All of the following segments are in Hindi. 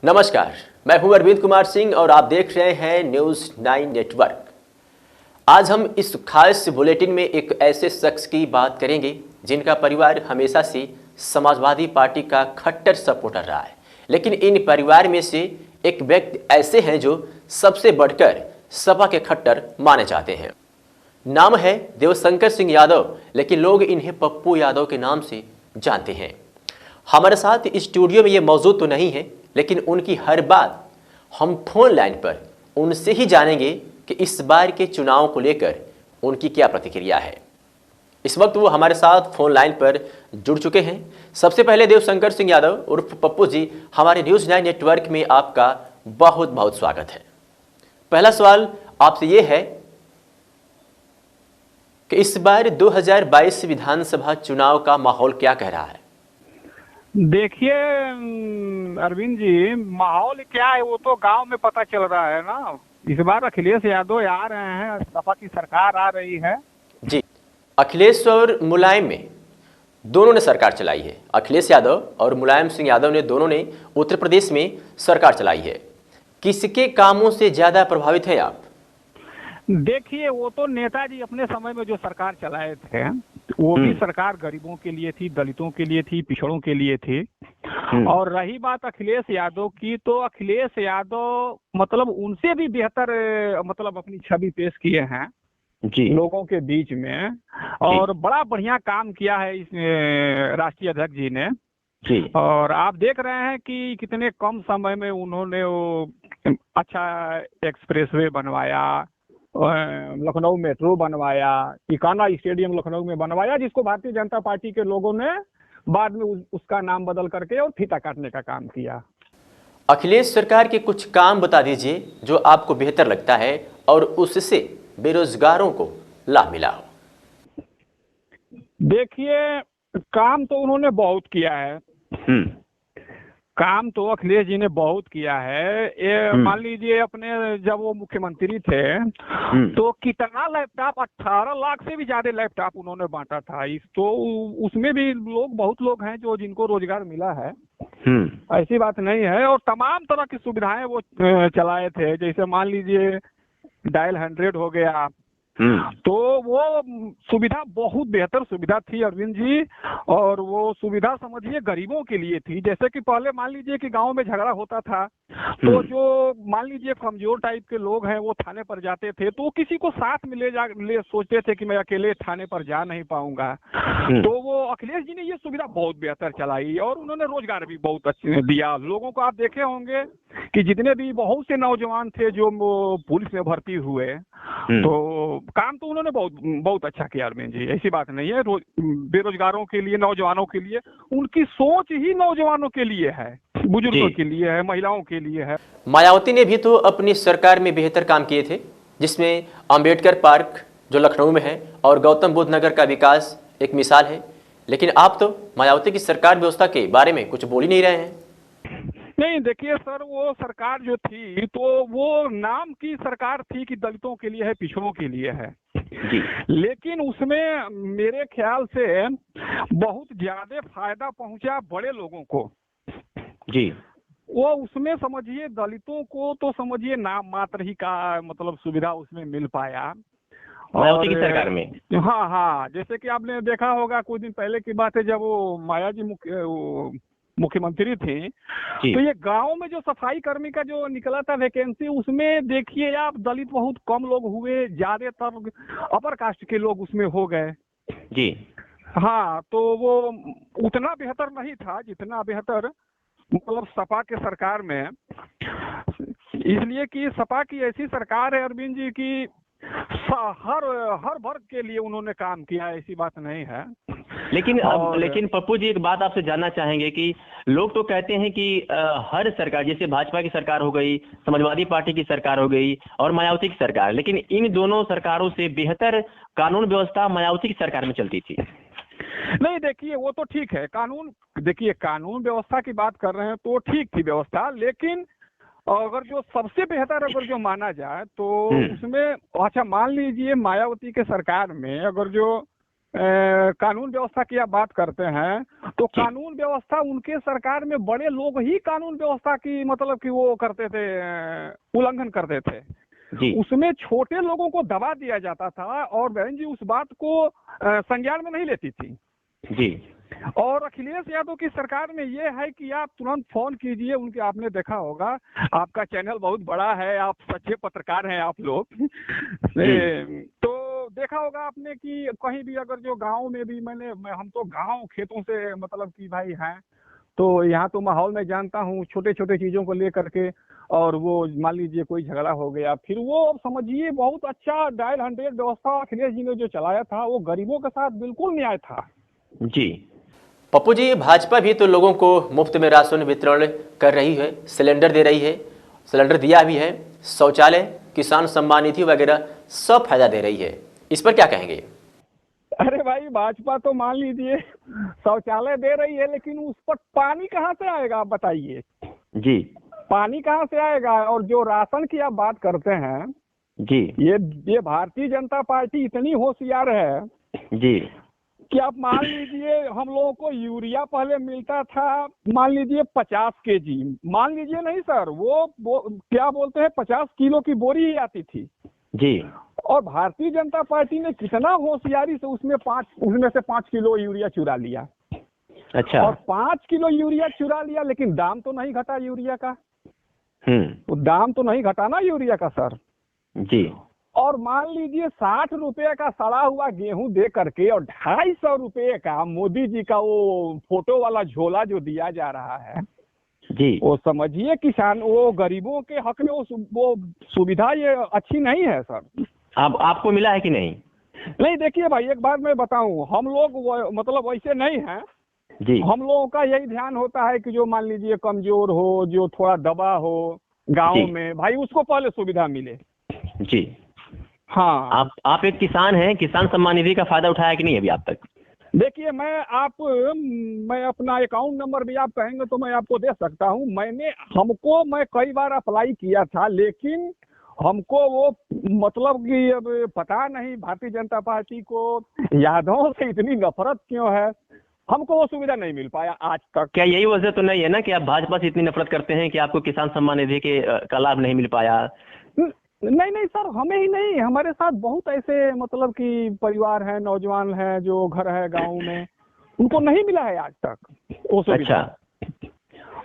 नमस्कार, मैं हूं अरविंद कुमार सिंह और आप देख रहे हैं न्यूज़ 9 नेटवर्क। आज हम इस खास बुलेटिन में एक ऐसे शख्स की बात करेंगे जिनका परिवार हमेशा से समाजवादी पार्टी का खट्टर सपोर्टर रहा है, लेकिन इन परिवार में से एक व्यक्ति ऐसे हैं जो सबसे बढ़कर सपा के खट्टर माने जाते हैं। नाम है देवशंकर सिंह यादव, लेकिन लोग इन्हें पप्पू यादव के नाम से जानते हैं। हमारे साथ स्टूडियो में ये मौजूद तो नहीं है, लेकिन उनकी हर बात हम फोन लाइन पर उनसे ही जानेंगे कि इस बार के चुनाव को लेकर उनकी क्या प्रतिक्रिया है। इस वक्त वो हमारे साथ फोन लाइन पर जुड़ चुके हैं। सबसे पहले देवशंकर सिंह यादव उर्फ पप्पू जी, हमारे न्यूज़ 9 नेटवर्क में आपका बहुत बहुत स्वागत है। पहला सवाल आपसे ये है कि इस बार 2022 विधानसभा चुनाव का माहौल क्या कह रहा है? देखिए अरविंद जी, माहौल क्या है वो तो गांव में पता चल रहा है ना। इस बार अखिलेश यादव आ रहे हैं, सपा की सरकार आ रही है जी। अखिलेश और मुलायम में दोनों ने सरकार चलाई है। अखिलेश यादव और मुलायम सिंह यादव ने दोनों ने उत्तर प्रदेश में सरकार चलाई है। किसके कामों से ज्यादा प्रभावित हैं आप? देखिए, वो तो नेताजी अपने समय में जो सरकार चलाए थे वो भी सरकार गरीबों के लिए थी, दलितों के लिए थी, पिछड़ों के लिए थी। और रही बात अखिलेश यादव की, तो अखिलेश यादव मतलब उनसे भी बेहतर मतलब अपनी छवि पेश किए हैं जी लोगों के बीच में, और बड़ा बढ़िया काम किया है इस राष्ट्रीय अध्यक्ष जी ने जी। और आप देख रहे हैं कि कितने कम समय में उन्होंने वो अच्छा एक्सप्रेसवे बनवाया, लखनऊ मेट्रो बनवाया, इकाना स्टेडियम लखनऊ में बनवाया, जिसको भारतीय जनता पार्टी के लोगों ने बाद में उसका नाम बदल करके और फीता काटने का काम किया। अखिलेश सरकार के कुछ काम बता दीजिए जो आपको बेहतर लगता है और उससे बेरोजगारों को लाभ मिला हो। देखिए, काम तो उन्होंने बहुत किया है। काम तो अखिलेश जी ने बहुत किया है। ये मान लीजिए, अपने जब वो मुख्यमंत्री थे तो कितना लैपटॉप, 18 लाख से भी ज्यादा लैपटॉप उन्होंने बांटा था। इस तो उसमें भी लोग, बहुत लोग हैं जो जिनको रोजगार मिला है, ऐसी बात नहीं है। और तमाम तरह की सुविधाएं वो चलाए थे, जैसे मान लीजिए डायल 100 हो गया, तो वो सुविधा बहुत बेहतर सुविधा थी अरविंद जी। और वो सुविधा समझिए गरीबों के लिए थी। जैसे कि पहले मान लीजिए कि गांव में झगड़ा होता था तो जो मान लीजिए कमजोर टाइप के लोग हैं वो थाने पर जाते थे, तो किसी को साथ में ले सोचते थे कि मैं अकेले थाने पर जा नहीं पाऊंगा। तो वो अखिलेश जी ने ये सुविधा बहुत बेहतर चलाई और उन्होंने रोजगार भी बहुत अच्छे दिया लोगों को। आप देखे होंगे कि जितने भी बहुत से नौजवान थे जो पुलिस में भर्ती हुए, तो काम तो उन्होंने बहुत बहुत अच्छा किया अरविंद जी, ऐसी बात नहीं है। बेरोजगारों के लिए, नौजवानों के लिए, उनकी सोच ही नौजवानों के लिए है, बुजुर्गों के लिए है, महिलाओं के लिए है। मायावती ने भी तो अपनी सरकार में बेहतर काम किए थे, जिसमें अंबेडकर पार्क जो लखनऊ में है और गौतम बुद्ध नगर का विकास एक मिसाल है। लेकिन आप तो मायावती की सरकार व्यवस्था के बारे में कुछ बोल ही नहीं रहे हैं। नहीं, देखिए सर, वो सरकार जो थी तो वो नाम की सरकार थी कि दलितों के लिए है, पिछड़ों के लिए है जी। लेकिन उसमें मेरे ख्याल से बहुत ज्यादा फायदा पहुंचा बड़े लोगों को जी। वो उसमें समझिए दलितों को तो समझिए नाम मात्र ही का मतलब सुविधा उसमें मिल पाया मायावती की सरकार में। हाँ हाँ, जैसे कि आपने देखा होगा कुछ दिन पहले की बात है, जब वो माया जी मुख्यमंत्री थी, तो ये गांव में जो सफाई कर्मी का जो निकला था वैकेंसी, उसमें देखिए आप दलित बहुत कम लोग हुए, ज्यादातर अपर कास्ट के लोग उसमें हो गए जी। हाँ, तो वो उतना बेहतर नहीं था जितना बेहतर मतलब सपा के सरकार में, इसलिए कि सपा की ऐसी सरकार है अरविंद जी की हर वर्ग के लिए उन्होंने काम किया, ऐसी बात नहीं है। लेकिन पप्पू जी, एक बात आपसे जानना चाहेंगे कि लोग तो कहते हैं कि हर सरकार, जैसे भाजपा की सरकार हो गई, समाजवादी पार्टी की सरकार हो गई और मायावती की सरकार, लेकिन इन दोनों सरकारों से बेहतर कानून व्यवस्था मायावती की सरकार में चलती थी। नहीं, देखिए वो तो ठीक है, कानून, देखिए कानून व्यवस्था की बात कर रहे हैं तो ठीक थी व्यवस्था, लेकिन अगर जो सबसे बेहतर अगर जो माना जाए तो उसमें, अच्छा मान लीजिए मायावती के सरकार में अगर जो कानून व्यवस्था की आप बात करते हैं तो कानून व्यवस्था उनके सरकार में बड़े लोग ही कानून व्यवस्था की मतलब कि वो करते थे, उल्लंघन करते थे जी उसमें छोटे लोगों को दबा दिया जाता था और बहन जी उस बात को संज्ञान में नहीं लेती थी जी। और अखिलेश यादव की सरकार में ये है कि आप तुरंत फोन कीजिए उनके, आपने देखा होगा आपका चैनल बहुत बड़ा है, आप सच्चे पत्रकार हैं आप लोग तो देखा होगा आपने कि कहीं भी अगर जो गांव में भी हम तो गांव खेतों से मतलब कि भाई हैं तो यहाँ तो माहौल में जानता हूँ छोटे छोटे चीजों को लेकर के, और वो मान लीजिए कोई झगड़ा हो गया फिर वो अब समझिए बहुत अच्छा डायल 100 व्यवस्था अखिलेश जी ने जो चलाया था वो गरीबों के साथ बिल्कुल न्याय था। जी पप्पू जी, भाजपा भी तो लोगों को मुफ्त में राशन वितरण कर रही है, सिलेंडर दे रही है, सिलेंडर दिया भी है, शौचालय, किसान सम्मान निधि वगैरह सब फायदा दे रही है, इस पर क्या कहेंगे? अरे भाई भाजपा तो मान लीजिए शौचालय दे रही है लेकिन उस पर पानी कहाँ से आएगा आप बताइए? जी पानी कहाँ से आएगा? और जो राशन की आप बात करते हैं जी ये भारतीय जनता पार्टी इतनी होशियार है जी कि आप मान लीजिए हम लोगों को यूरिया पहले मिलता था मान लीजिए 50 केजी, मान लीजिए नहीं सर वो क्या बोलते हैं 50 किलो की बोरी ही आती थी जी। और भारतीय जनता पार्टी ने कितना होशियारी से उसमें से 5 किलो यूरिया चुरा लिया। अच्छा। और 5 किलो यूरिया चुरा लिया लेकिन दाम तो नहीं घटा यूरिया का। तो दाम तो नहीं घटा ना यूरिया का सर जी। और मान लीजिए 60 रुपए का सड़ा हुआ गेहूं दे करके और 250 रुपए का मोदी जी का वो फोटो वाला झोला जो दिया जा रहा है जी, वो समझिए किसान वो गरीबों के हक में वो सुविधा ये अच्छी नहीं है सर। आपको मिला है कि नहीं? नहीं देखिए भाई एक बात मैं बताऊं, हम लोग मतलब वैसे नहीं हैं जी। हम लोगों का यही ध्यान होता है कि जो मान लीजिए कमजोर हो, जो थोड़ा दबा हो गाँव में, भाई उसको पहले सुविधा मिले। जी हाँ आप एक किसान हैं, किसान सम्मान निधि का फायदा उठाया कि नहीं अभी आप तक? देखिए मैं अपना अकाउंट नंबर भी आप कहेंगे तो मैं आपको दे सकता हूँ। मैं कई बार अप्लाई किया था लेकिन हमको वो मतलब कि अब पता नहीं भारतीय जनता पार्टी को यादवों से इतनी नफरत क्यों है, हमको वो सुविधा नहीं मिल पाया आज तक। क्या यही वजह तो नहीं है ना कि आप भाजपा से इतनी नफरत करते हैं कि आपको किसान सम्मान निधि का लाभ नहीं मिल पाया? नहीं सर, हमें ही नहीं, हमारे साथ बहुत ऐसे मतलब कि परिवार हैं, नौजवान हैं जो घर है गांव में, उनको नहीं मिला है आज तक वो सुविधा। अच्छा।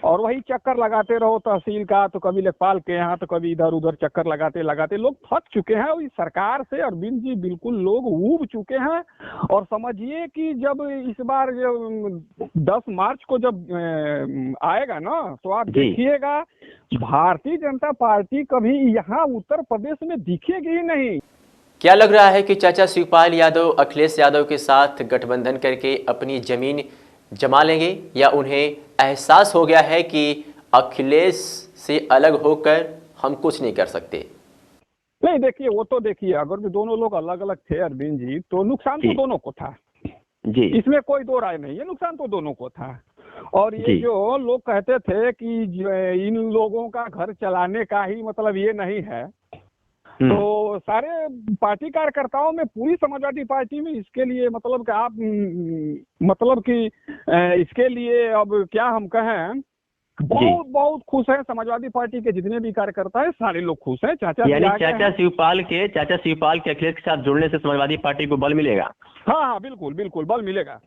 और वही चक्कर लगाते रहो तहसील का, तो कभी लेखपाल के यहाँ, तो कभी इधर उधर चक्कर लगाते लगाते लोग थक चुके हैं और इस सरकार से अरविंद जी बिल्कुल लोग ऊब चुके हैं। और समझिए कि जब इस बार 10 मार्च को जब आएगा ना तो आप देखिएगा भारतीय जनता पार्टी कभी यहाँ उत्तर प्रदेश में दिखेगी ही नहीं। क्या लग रहा है कि चाचा शिवपाल यादव अखिलेश यादव के साथ गठबंधन करके अपनी जमीन जमा लेंगे, या उन्हें एहसास हो गया है कि अखिलेश से अलग होकर हम कुछ नहीं कर सकते? नहीं देखिए वो तो देखिए अगर जो दोनों लोग अलग अलग थे अरविंद जी तो नुकसान तो दोनों को था जी, इसमें कोई दो राय नहीं है, नुकसान तो दोनों को था। और ये जो लोग कहते थे कि इन लोगों का घर चलाने का ही मतलब ये नहीं है, तो सारे पार्टी कार्यकर्ताओं में पूरी समाजवादी पार्टी में इसके लिए मतलब कि आप मतलब कि इसके लिए अब क्या हम कहें, बहुत खुश है समाजवादी पार्टी के जितने भी कार्यकर्ता है, सारे लोग खुश हैं। चाचा शिवपाल के अखिलेश के साथ जुड़ने से समाजवादी पार्टी को बल मिलेगा? हाँ बिल्कुल बिल्कुल बल मिलेगा।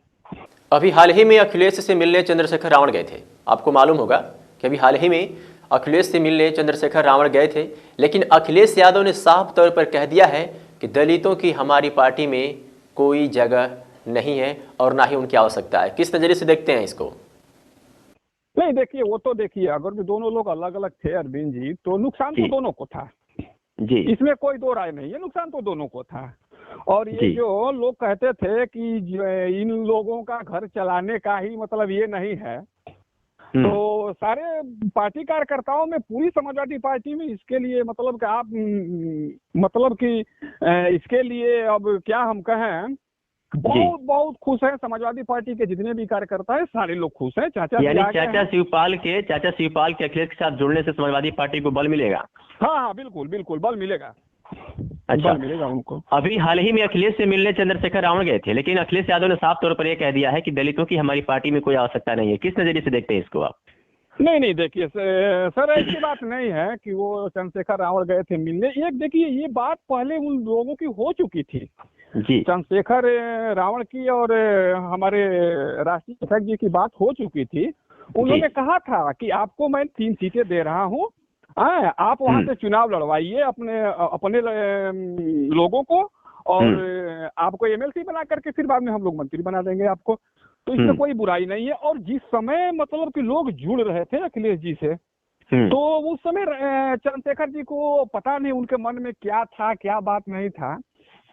अभी हाल ही में अखिलेश से मिलने चंद्रशेखर रावण गए थे, आपको मालूम होगा कि अभी हाल ही में अखिलेश से मिलने चंद्रशेखर रावण गए थे, लेकिन अखिलेश यादव ने साफ तौर पर कह दिया है कि दलितों की हमारी पार्टी में कोई जगह नहीं है और ना ही उनकी आवश्यकता है। किस नजरिए से देखते हैं इसको? नहीं देखिए वो तो देखिए अगर जो दोनों लोग अलग अलग थे अरविंद जी तो नुकसान तो दोनों को था जी, इसमें कोई दो राय नहीं है, नुकसान तो दोनों को था। और ये जो लोग कहते थे कि इन लोगों का घर चलाने का ही मतलब ये नहीं है, तो सारे पार्टी कार्यकर्ताओं में पूरी समाजवादी पार्टी में इसके लिए मतलब कि आप मतलब कि इसके लिए अब क्या हम कहें, बहुत खुश है समाजवादी पार्टी के जितने भी कार्यकर्ता है, सारे लोग खुश हैं। चाचा शिवपाल के अखिलेश के साथ जुड़ने से समाजवादी पार्टी को बल मिलेगा? हाँ बिल्कुल बिल्कुल बल मिलेगा। अच्छा, बल मिलेगा उनको। अभी हाल ही में अखिलेश से मिलने चंद्रशेखर रावण गए थे, लेकिन अखिलेश यादव ने साफ तौर पर यह कह दिया है कि दलितों की हमारी पार्टी में कोई आवश्यकता नहीं है। किस नजरिए से देखते हैं इसको आप? नहीं देखिए सर ऐसी बात नहीं है कि वो चंद्रशेखर रावण गए थे मिलने। एक देखिए ये बात पहले उन लोगों की हो चुकी थी जी, चंद्रशेखर रावण की और हमारे राष्ट्रीय अध्यक्ष जी की बात हो चुकी थी। उन्होंने कहा था कि आपको मैं 3 सीटें दे रहा हूँ, आप वहां से चुनाव लड़वाइए अपने अपने लोगों को, और आपको एमएलसी बना करके फिर बाद में हम लोग मंत्री बना देंगे आपको। तो इसमें कोई बुराई नहीं है। और जिस समय मतलब कि लोग जुड़ रहे थे अखिलेश जी से, तो उस समय चंद्रशेखर जी को पता नहीं उनके मन में क्या था क्या बात नहीं था,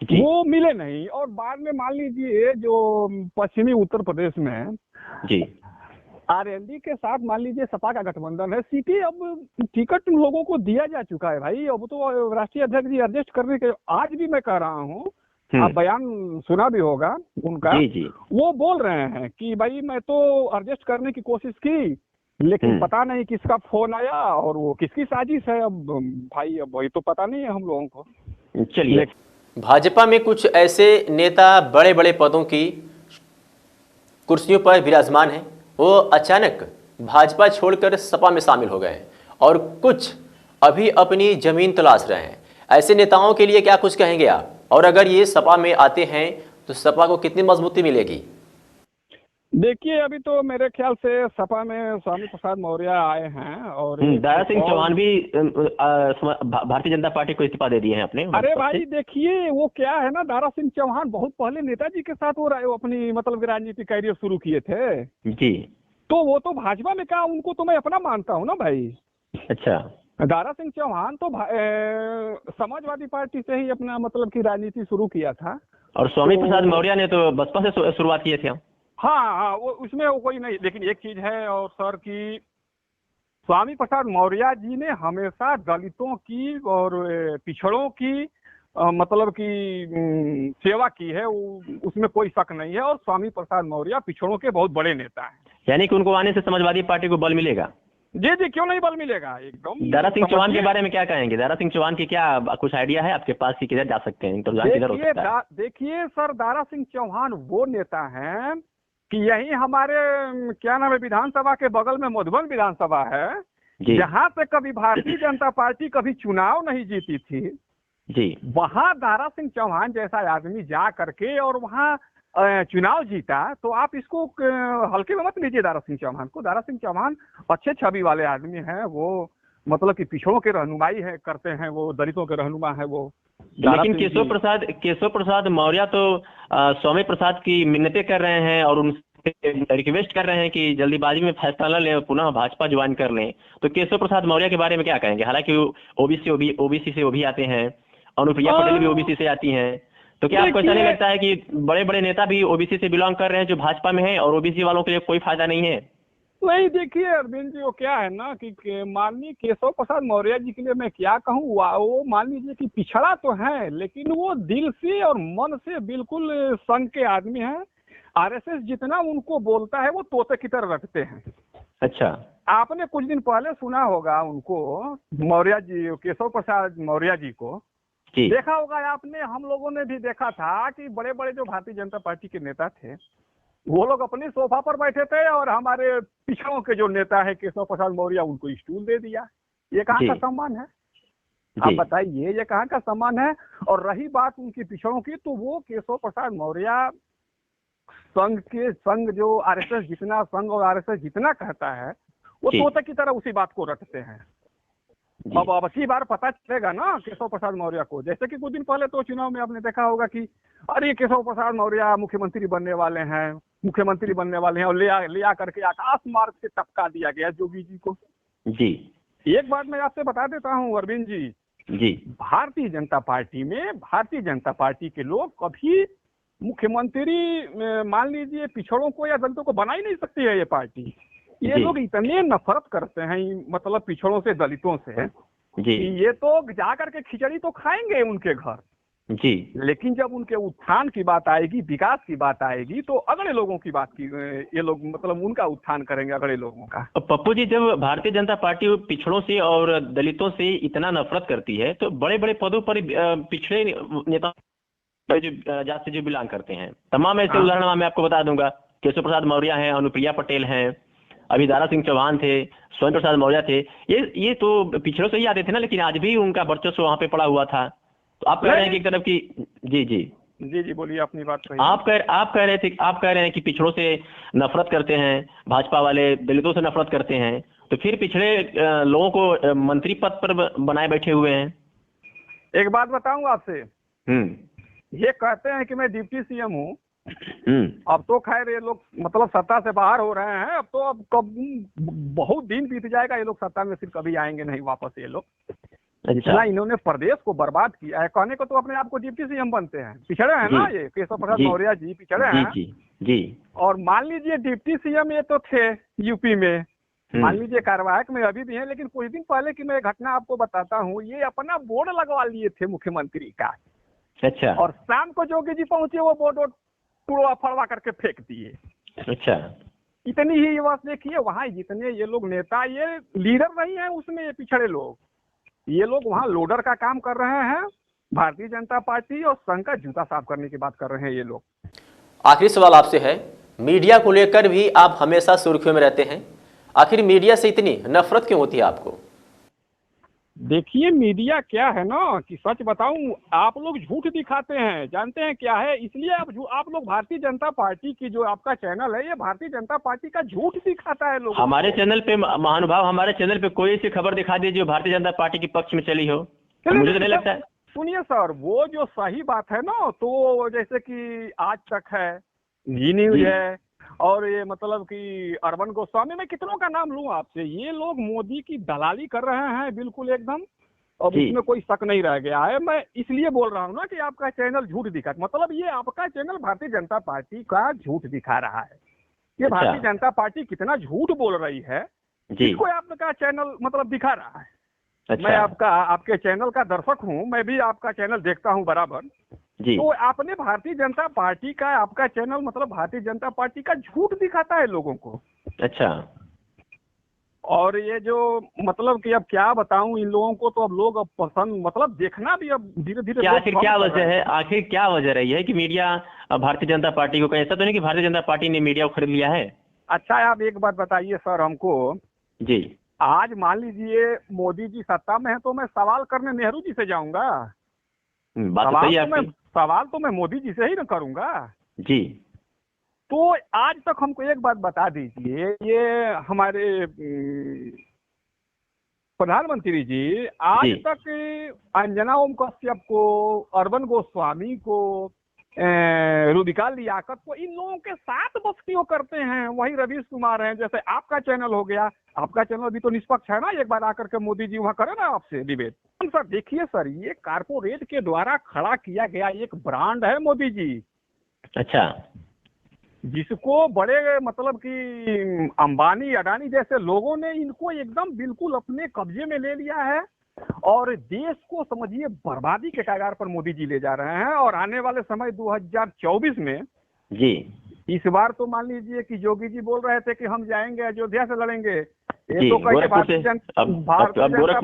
वो मिले नहीं। और बाद में मान लीजिए जो पश्चिमी उत्तर प्रदेश में जी, आरएलडी के साथ मान लीजिए सपा का गठबंधन है, सीटें अब टिकट लोगों को दिया जा चुका है भाई। अब तो राष्ट्रीय अध्यक्ष जी एडजस्ट करने के, आज भी मैं कह रहा हूँ, आप बयान सुना भी होगा उनका, जी, वो बोल रहे हैं कि भाई मैं तो एडजस्ट करने की कोशिश की, लेकिन पता नहीं किसका फोन आया और वो किसकी साजिश है। अब भाई अब वही तो पता नहीं है हम लोगों को। चलिए, भाजपा में कुछ ऐसे नेता बड़े बड़े पदों की कुर्सियों पर विराजमान हैं, वो अचानक भाजपा छोड़कर सपा में शामिल हो गए हैं और कुछ अभी अपनी जमीन तलाश रहे हैं। ऐसे नेताओं के लिए क्या कुछ कहेंगे आप? और अगर ये सपा में आते हैं तो सपा को कितनी मजबूती मिलेगी? देखिए अभी तो मेरे ख्याल से सपा में स्वामी प्रसाद मौर्य आए हैं और दारा सिंह चौहान भी भारतीय जनता पार्टी को इस्तीफा दे दिए हैं अपने। अरे भाई देखिए वो क्या है ना, दारा सिंह चौहान बहुत पहले नेताजी के साथ वो अपनी मतलब राजनीतिक कैरियर शुरू किए थे जी, तो वो तो भाजपा में क्या, उनको तो मैं अपना मानता हूँ ना भाई। अच्छा, दारा सिंह चौहान तो समाजवादी पार्टी से ही अपना मतलब की राजनीति शुरू किया था। और स्वामी प्रसाद मौर्य ने तो बसपा से शुरुआत किए थे। हाँ वो उसमें वो कोई नहीं, लेकिन एक चीज है और सर की स्वामी प्रसाद मौर्य जी ने हमेशा दलितों की और पिछड़ों की मतलब की सेवा की है, उसमें कोई शक नहीं है। और स्वामी प्रसाद मौर्य पिछड़ों के बहुत बड़े नेता हैं। यानी कि उनको आने से समाजवादी पार्टी को बल मिलेगा? जी जी, क्यों नहीं बल मिलेगा एकदम। दारा सिंह चौहान के बारे में क्या कहेंगे? दारा सिंह चौहान की क्या कुछ आइडिया है आपके पास कि किधर जा सकते हैं? देखिए सर, दारा सिंह चौहान वो नेता हैं कि यही हमारे क्या नाम है विधानसभा के बगल में मधुबन विधानसभा है, जहाँ से कभी भारतीय जनता पार्टी कभी चुनाव नहीं जीती थी जी, वहाँ दारा सिंह चौहान जैसा आदमी जा करके और वहाँ चुनाव जीता। तो आप इसको हल्के में मत लीजिए दारा सिंह चौहान को। दारा सिंह चौहान अच्छे छवि वाले आदमी हैं, वो मतलब कि पिछड़ों के रहनुमाई है करते हैं, वो दलितों के रहनुमा है वो। लेकिन केशव प्रसाद मौर्य तो स्वामी प्रसाद की मिन्नतें कर रहे हैं और उनसे रिक्वेस्ट कर रहे हैं कि जल्दीबाजी में फैसला ले, पुनः भाजपा ज्वाइन कर लें। तो केशव प्रसाद मौर्य के बारे में क्या कहेंगे? हालांकि ओबीसी से वो भी आते हैं, अनुप्रिया पटेल भी ओबीसी से आती हैं। तो क्या आपको ऐसा नहीं लगता है कि बड़े बड़े नेता भी ओबीसी से बिलोंग कर रहे हैं जो भाजपा में है और ओबीसी वालों के लिए कोई फायदा नहीं है? नहीं देखिए अरविंद जी, वो क्या है ना कि माननीय केशव प्रसाद मौर्य जी के लिए मैं क्या कहूँ, वो मान लीजिए कि पिछड़ा तो है लेकिन वो दिल से और मन से बिल्कुल संघ के आदमी हैं। आरएसएस जितना उनको बोलता है वो तोते की तरह रखते हैं। अच्छा, आपने कुछ दिन पहले सुना होगा उनको, मौर्य जी, केशव प्रसाद मौर्य जी को देखा होगा आपने, हम लोगों ने भी देखा था कि बड़े बड़े जो भारतीय जनता पार्टी के नेता थे वो लोग अपने सोफा पर बैठे थे और हमारे पिछड़ों के जो नेता है केशव प्रसाद मौर्य उनको स्टूल दे दिया। ये कहाँ का सम्मान है? आप बताइए, ये कहाँ का सम्मान है? और रही बात उनकी पिछड़ों की, तो वो केशव प्रसाद मौर्य संघ जो आरएसएस जितना, संघ और आरएसएस जितना कहता है वो तोते की तरह उसी बात को रटते हैं। अब अच्छी बार पता चलेगा ना केशव प्रसाद मौर्य को। जैसे कि कुछ दिन पहले तो चुनाव में आपने देखा होगा कि अरे केशव प्रसाद मौर्य मुख्यमंत्री बनने वाले हैं और ले आ करके आकाश मार्ग से टपका दिया गया जोगी जी को। जी, एक बात मैं आपसे बता देता हूँ अरविंद जी, भारतीय जनता पार्टी के लोग कभी मुख्यमंत्री मान लीजिए पिछड़ों को या दलितों को बना ही नहीं सकती है ये पार्टी। ये लोग इतने नफरत करते हैं मतलब पिछड़ों से, दलितों से, ये तो जा करके खिचड़ी तो खाएंगे उनके घर, जी। लेकिन जब उनके उत्थान की बात आएगी, विकास की बात आएगी, तो अगले लोगों की बात की ये लोग मतलब उनका उत्थान करेंगे अगले लोगों का। पप्पू जी, जब भारतीय जनता पार्टी पिछड़ों से और दलितों से इतना नफरत करती है तो बड़े बड़े पदों पर पिछड़े नेता जो जात से जो बिलोंग करते हैं, तमाम ऐसे उदाहरण मैं आपको बता दूंगा। केशव प्रसाद मौर्य हैं, अनुप्रिया पटेल हैं, अभी दारा सिंह चौहान थे, स्वयं प्रसाद मौर्य थे। ये तो पिछड़ों से ही आते थे ना, लेकिन आज भी उनका वर्चस्व वहां पे पड़ा हुआ था। तो आप कह रहे हैं कि एक तरफ की जी जी जी जी बोलिए अपनी बात कहिए। आप कह रहे हैं कि पिछड़ों से नफरत करते हैं, भाजपा वाले दलितों से नफरत करते हैं, तो फिर पिछड़े लोगों को मंत्री पद पर बनाए बैठे हुए हैं। एक बात बताऊं आपसे, ये कहते हैं कि मैं डिप्टी सीएम हूँ। अब तो खैर ये लोग मतलब सत्ता से बाहर हो रहे हैं, अब तो अब कब बहुत दिन बीत जाएगा, ये लोग सत्ता में फिर कभी आएंगे नहीं वापस ये लोग। जितना इन्होंने प्रदेश को बर्बाद किया है, कहने को तो अपने आप को डिप्टी सीएम बनते हैं, पिछड़े हैं ना ये केशव प्रसाद मौर्य जी, पिछड़े हैं जी। और मान लीजिए डिप्टी सीएम ये तो थे यूपी में, मान लीजिए कार्यवाहक में अभी भी है, लेकिन कुछ दिन पहले की मैं घटना आपको बताता हूँ, ये अपना बोर्ड लगवा लिए थे मुख्यमंत्री का। अच्छा। और शाम को जोगी जी पहुंचे, वो बोर्ड टुड़वा फड़वा करके फेंक दिए। अच्छा। इतनी ही बस देखिए, वहाँ जितने ये लोग नेता, ये लीडर नहीं है उसमें, ये पिछड़े लोग, ये लोग वहाँ लोडर का काम कर रहे हैं। भारतीय जनता पार्टी और संघ का जूता साफ करने की बात कर रहे हैं ये लोग। आखिरी सवाल आपसे है, मीडिया को लेकर भी आप हमेशा सुर्खियों में रहते हैं, आखिर मीडिया से इतनी नफरत क्यों होती है आपको? देखिए मीडिया क्या है ना, कि सच बताऊं, आप लोग झूठ दिखाते हैं, जानते हैं क्या है, इसलिए आप लोग भारतीय जनता पार्टी की जो आपका चैनल है, ये भारतीय जनता पार्टी का झूठ दिखाता है लोग। हमारे चैनल पे महानुभाव, हमारे चैनल पे कोई ऐसी खबर दिखा दीजिए भारतीय जनता पार्टी के पक्ष में चली हो, मुझे तो नहीं लगता है। सुनिए सर, वो जो सही बात है ना, तो जैसे कि आज तक है, जी न्यूज है, और ये मतलब कि अर्बन गोस्वामी, मैं कितनों का नाम लूं आपसे, ये लोग मोदी की दलाली कर रहे हैं बिल्कुल एकदम, और उसमें कोई शक नहीं रह गया है। मैं इसलिए बोल रहा हूँ ना कि आपका चैनल झूठ दिखा, मतलब ये आपका चैनल भारतीय जनता पार्टी का झूठ दिखा रहा है। ये भारतीय जनता पार्टी कितना झूठ बोल रही है, इसको आपका चैनल मतलब दिखा रहा है। मैं आपके चैनल का दर्शक हूँ, मैं भी आपका चैनल देखता हूँ बराबर जी। तो आपने भारतीय जनता पार्टी का, आपका चैनल मतलब भारतीय जनता पार्टी का झूठ दिखाता है लोगों को। अच्छा। और ये जो मतलब कि अब क्या बताऊं इन लोगों को, तो अब लोग अब पसंद मतलब देखना भी अब धीरे धीरे। आखिर क्या वजह रही है कि मीडिया भारतीय जनता पार्टी को, ऐसा तो नहीं कि भारतीय जनता पार्टी ने मीडिया को खरीद लिया है? अच्छा, आप एक बात बताइए सर हमको जी। आज मान लीजिए मोदी जी सत्ता में है, तो मैं सवाल करने नेहरू जी से जाऊंगा? सवाल तो मैं मोदी जी से ही ना करूंगा जी। तो आज तक हमको एक बात बता दीजिए, ये हमारे प्रधानमंत्री जी आज तक अंजना ओम कश्यप को, अर्बन गोस्वामी को, रुबिका लियाकत को, इन लोगों के साथ बस क्यों करते हैं? वही रवीश कुमार हैं, जैसे आपका चैनल हो गया, आपका चैनल भी तो निष्पक्ष है ना, एक बार आकर के मोदी जी वहाँ करें ना आपसे डिबेट। सर देखिए सर, ये कारपोरेट के द्वारा खड़ा किया गया एक ब्रांड है मोदी जी। अच्छा। जिसको बड़े मतलब कि अंबानी अडानी जैसे लोगों ने इनको एकदम बिल्कुल अपने कब्जे में ले लिया है, और देश को समझिए बर्बादी के कगार पर मोदी जी ले जा रहे हैं। और आने वाले समय 2024 में जी, इस बार तो मान लीजिए कि योगी जी बोल रहे थे कि हम जाएंगे अयोध्या से लड़ेंगे, ये तो गोरखपुर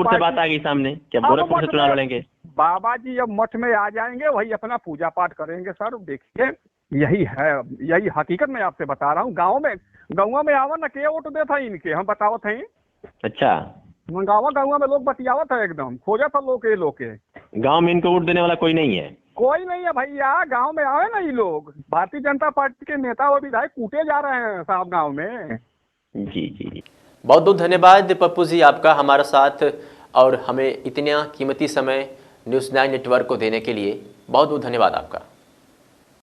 से बात आ गई सामने, क्या गोरखपुर से चुनाव लड़ेंगे? बाबा जी अब मठ में आ जाएंगे, वही अपना पूजा पाठ करेंगे। सर देखिए यही है, यही हकीकत मैं आपसे बता रहा हूँ। गाँव में आवा न के वोट देता इनके, हम बतावत हैं। अच्छा, गाँव में लोग बतियावत है, एकदम खोजा था लोग के गाँव में इनको वोट देने वाला कोई नहीं है, कोई नहीं है भैया। गांव में आए ना ये लोग, भारतीय जनता पार्टी के नेता और विधायक कूटे जा रहे हैं साहब गांव में। जी जी, बहुत बहुत धन्यवाद पप्पू जी आपका हमारे साथ, और हमें इतना कीमती समय न्यूज़ 9 नेटवर्क को देने के लिए बहुत बहुत धन्यवाद आपका।